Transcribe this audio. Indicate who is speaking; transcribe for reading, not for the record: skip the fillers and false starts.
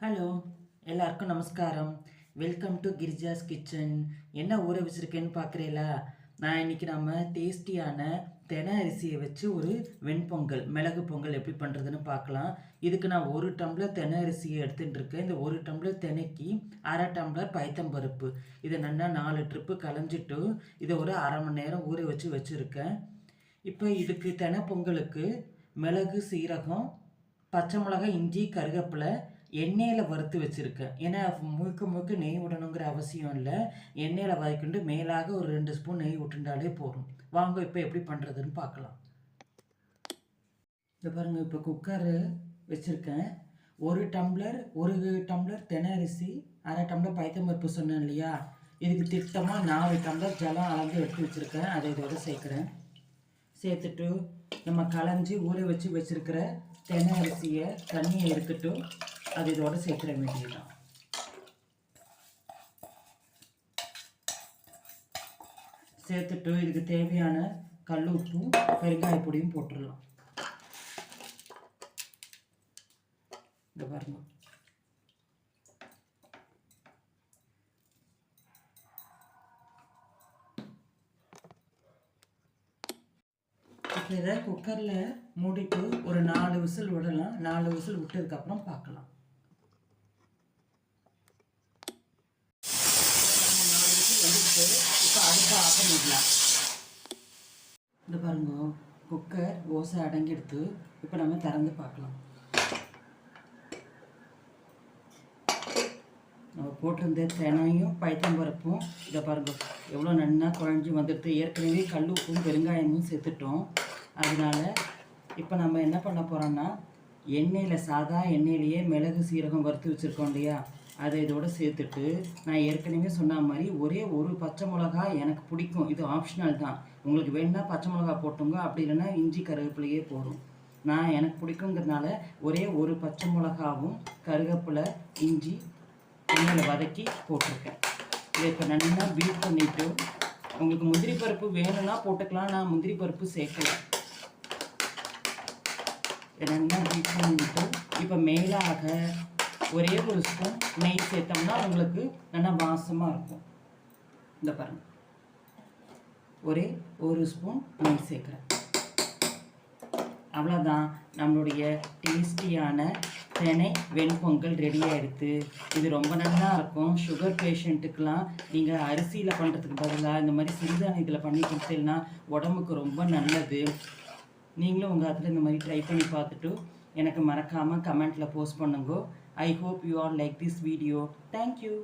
Speaker 1: Hello, எல்லாருக்கும் நமஸ்காரம். Welcome to Girija's kitchen. என்ன ஊற வச்சுருக்கேன்னு பார்க்குறீங்களா? நான் இன்றைக்கி நம்ம டேஸ்டியான தெனை அரிசியை வச்சு ஒரு வெண்பொங்கல், மிளகு பொங்கல் எப்படி பண்ணுறதுன்னு பார்க்கலாம். இதுக்கு நான் 1 டம்ளர் தெனை அரிசியை எடுத்துகிட்டு இருக்கேன். இந்த 1 டம்ளர் தெனைக்கு 1/2 டம்ளர் பைத்தம்பருப்பு. இதை நல்லா 4 ட்ரிப்பு களைஞ்சிட்டு இதை ஒரு 1/2 மணி நேரம் ஊற வச்சுருக்கேன். இப்போ இதுக்கு தெனை பொங்கலுக்கு மிளகு, சீரகம், பச்சை மிளகாய், இஞ்சி, கருவேப்பிலை எண்ணெயில் வறுத்து வச்சுருக்கேன். ஏன்னா முழுக்க முழுக்க நெய் விடணுங்கிற அவசியம் இல்லை. எண்ணெயில் வதக்கிண்டு மேலாக ஒரு 2 ஸ்பூன் நெய் விட்டுண்டாலே போதும். வாங்க இப்போ எப்படி பண்ணுறதுன்னு பார்க்கலாம். இந்த பாருங்கள், இப்போ குக்கரு வச்சுருக்கேன். 1 டம்ளர் தெனை அரிசி, 1/2 டம்ளர் பைத்தம்பருப்பு சொன்னேன் இல்லையா? இதுக்கு திட்டமாக 4 டம்ளர் ஜலம் அளந்து எடுத்து வச்சுருக்கேன். அதை இதோட சேர்க்குறேன். சேர்த்துட்டு நம்ம களைஞ்சி ஊற வச்சுருக்கிற தெனை அரிசியை தண்ணியை எடுத்துட்டு அது இதோட சேர்த்துற வேண்டியதுதான். சேர்த்துட்டு இதுக்கு தேவையான கல் உப்பும் பெருங்காய பொடியும் போட்டுடலாம். இந்த பாருங்க, இதை குக்கரில் மூடிட்டு ஒரு 4 விசில் விடலாம். 4 விசில் விட்டதுக்கப்புறம் பார்க்கலாம். இப்போ அடுப்பை ஆஃப் பண்ணிடலாம். இந்த பாருங்க, குக்கர் ஓசை அடங்கிடுத்து. இப்போ நம்ம திறந்து பார்க்கலாம். நம்ம போட்டிருந்த தெனையும் பைத்தம்பருப்பும் இதை பாருங்க எவ்வளோ நன்னா குழஞ்சி வந்துடுது. ஏற்கனவே கல் உப்பும் பெருங்காயமும் சேர்த்துட்டோம். அதனால் இப்போ நம்ம என்ன பண்ண போகிறோம்னா, சாதா எண்ணெயிலேயே மிளகு, சீரகம் வறுத்து வச்சுருக்கோம் இல்லையா, அதை இதோடு சேர்த்துட்டு நான் ஏற்கனவே சொன்ன மாதிரி ஒரே ஒரு பச்சை மிளகா எனக்கு பிடிக்கும். இது ஆப்ஷனல் தான். உங்களுக்கு வேணுன்னா பச்சை மிளகா போட்டுங்க, அப்படி இல்லைன்னா இஞ்சி கருவேப்பிலையே போடும். நான் எனக்கு பிடிக்குங்கிறதுனால ஒரே ஒரு பச்சை மிளகாவும் கருவேப்பிலை, இஞ்சி எண்ணெயில் வதக்கி போட்டிருக்கேன். இதை இப்போ நல்லா பீட் பண்ணிவிட்டு, உங்களுக்கு முந்திரி பருப்பு வேணும்னா போட்டுக்கலாம். நான் முந்திரி பருப்பு சேர்க்கலை. நல்லா பீட் பண்ணிவிட்டு இப்போ மேலாக ஒரே ஒரு ஸ்பூன் நெய் சேர்த்தோம்னா உங்களுக்கு நல்லா வாசமாக இருக்கும். இந்த பாருங்கள், ஒரே ஒரு ஸ்பூன் நெய் சேர்க்குறேன். அவ்வளோதான், நம்மளுடைய டேஸ்டியான தெனை வெண்பொங்கல் ரெடியாக எடுத்து. இது ரொம்ப நல்லா இருக்கும். சுகர் பேஷண்ட்டுக்கெலாம் நீங்கள் அரிசியில் பண்ணுறதுக்கு பதிலாக இந்த மாதிரி சிறுதானியத்தில் பண்ணி கொடுத்தீங்கன்னா உடம்புக்கு ரொம்ப நல்லது. நீங்களும் உங்கள் அதில் இந்த மாதிரி ட்ரை பண்ணி பார்த்துட்டு எனக்கு மறக்காமல் கமெண்ட்டில் போஸ்ட் பண்ணுங்க. I hope you all like this video. Thank you.